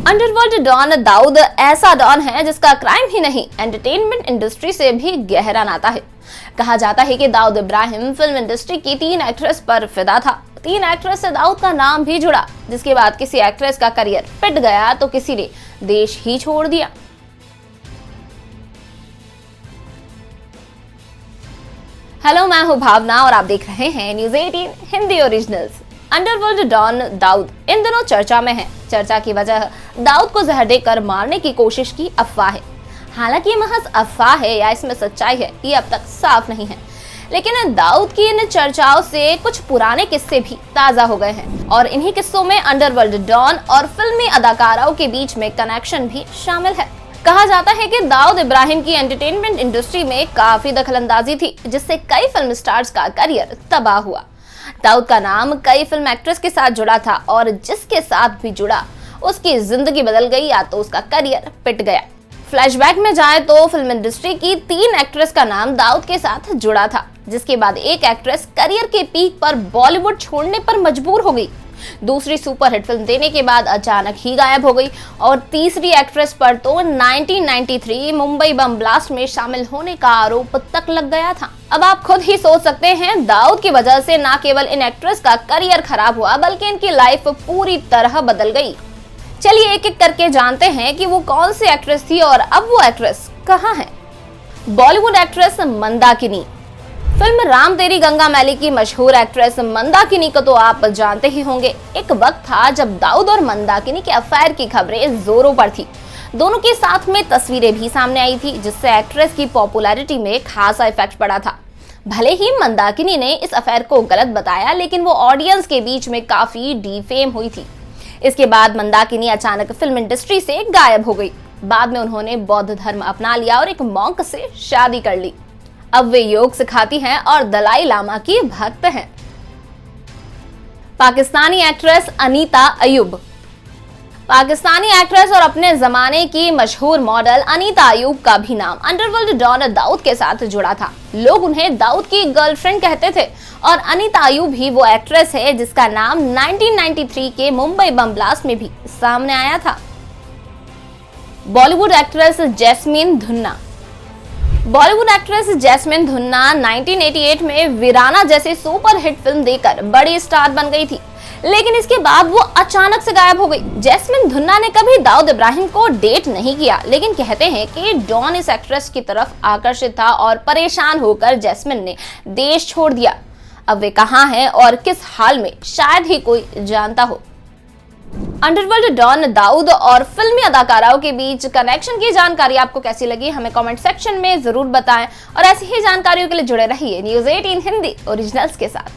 Underworld don Dawood ऐसा don है जिसका क्राइम ही नहीं एंटरटेनमेंट इंडस्ट्री से भी गहरा नाता है। कहा जाता है कि दाऊद इब्राहिम फिल्म इंडस्ट्री की 3 एक्ट्रेस पर फिदा था। 3 एक्ट्रेस से दाऊद का नाम भी जुड़ा, जिसके बाद किसी एक्ट्रेस का करियर पिट गया तो किसी ने देश ही छोड़ दिया। हेलो, मैं हूं भावना और आप देख रहे हैं news 18 Hindi originals. Underworld don Dawood इन दिनों चर्चा में है। चर्चा की वजह दाऊद को जहर देकर मारने की कोशिश की अफवाह है। हालांकि ये महज अफवाह है या इसमें सच्चाई है, ये अब तक साफ नहीं है। लेकिन दाऊद की इन चर्चाओं से कुछ पुराने किस्से भी ताजा हो गए हैं और इन्हीं किस्सों में अंडरवर्ल्ड डॉन और फिल्मी अदाकाराओं के बीच में कनेक्शन भी शामिल है। कहा जाता है कि दाऊद इब्राहिम की एंटरटेनमेंट इंडस्ट्री में काफी दखलंदाजी थी, जिससे कई फिल्म स्टार्स का करियर तबाह हुआ। दाऊद का नाम कई फिल्म एक्ट्रेस के साथ जुड़ा था और जिसके साथ भी जुड़ा उसकी जिंदगी बदल गई या तो उसका करियर पिट गया। फ्लैशबैक में जाए तो फिल्म इंडस्ट्री की 3 एक्ट्रेस का नाम दाऊद के साथ जुड़ा था, जिसके बाद एक एक्ट्रेस करियर के पीक पर बॉलीवुड छोड़ने पर मजबूर हो गई। दूसरी सुपरहिट फिल्म देने के बाद अचानक ही गायब हो गई और तीसरी एक्ट्रेस पर तो 1993 मुंबई बम ब्लास्ट में शामिल होने का आरोप तक लग गया था। अब आप खुद ही सोच सकते हैं, दाऊद की वजह से न केवल इन एक्ट्रेस का करियर खराब हुआ बल्कि इनकी लाइफ पूरी तरह बदल गई। चलिए एक एक करके जानते हैं कि वो कौन सी एक्ट्रेस थी और अब वो एक्ट्रेस कहाँ है। बॉलीवुड एक्ट्रेस मंदाकिनी। फिल्म राम तेरी गंगा मैली की मशहूर एक्ट्रेस मंदाकिनी को तो आप जानते ही होंगे। एक वक्त था जब दाऊद और मंदाकिनी के अफेयर की खबरें जोरों पर थी। दोनों के साथ में तस्वीरें भी सामने आई थी, जिससे एक्ट्रेस की पॉपुलैरिटी में खासा इफेक्ट पड़ा था। भले ही मंदाकिनी ने इस अफेयर को गलत बताया, लेकिन वो ऑडियंस के बीच में काफी डिफेम हुई थी। इसके बाद मंदाकिनी अचानक फिल्म इंडस्ट्री से गायब हो गई। बाद में उन्होंने बौद्ध धर्म अपना लिया और एक मॉन्क से शादी कर ली। अब वे योग सिखाती हैं और दलाई लामा की भक्त हैं। पाकिस्तानी एक्ट्रेस अनीता अयूब। पाकिस्तानी एक्ट्रेस और अपने जमाने की मशहूर मॉडल अनीता अयूब का भी नाम अंडरवर्ल्ड डॉन दाऊद के साथ जुड़ा था। लोग उन्हें दाऊद की गर्लफ्रेंड कहते थे और अनीता अयूब ही वो एक्ट्रेस है जिसका नाम 1993 के मुंबई बम ब्लास्ट में भी सामने आया था। Bollywood actress Jasmine Dhunna. Bollywood actress Jasmine Dhunna 1988 में वीराना जैसी सुपरहिट फिल्म देकर बड़ी स्टार बन गई थी, लेकिन इसके बाद वो अचानक से गायब हो गई। जैस्मीन धुन्ना ने कभी दाऊद इब्राहिम को डेट नहीं किया, लेकिन कहते हैं कि डॉन इस एक्ट्रेस की तरफ आकर्षित था और परेशान होकर जैस्मीन ने देश छोड़ दिया। अब वे कहाँ हैं और किस हाल में, शायद ही कोई जानता हो। अंडरवर्ल्ड डॉन दाऊद और फिल्मी अदाकाराओं के बीच कनेक्शन की जानकारी आपको कैसी लगी, हमें कमेंट सेक्शन में जरूर बताएं और ऐसी ही जानकारियों के लिए जुड़े रहिए न्यूज़ 18 हिंदी ओरिजिनल्स के साथ।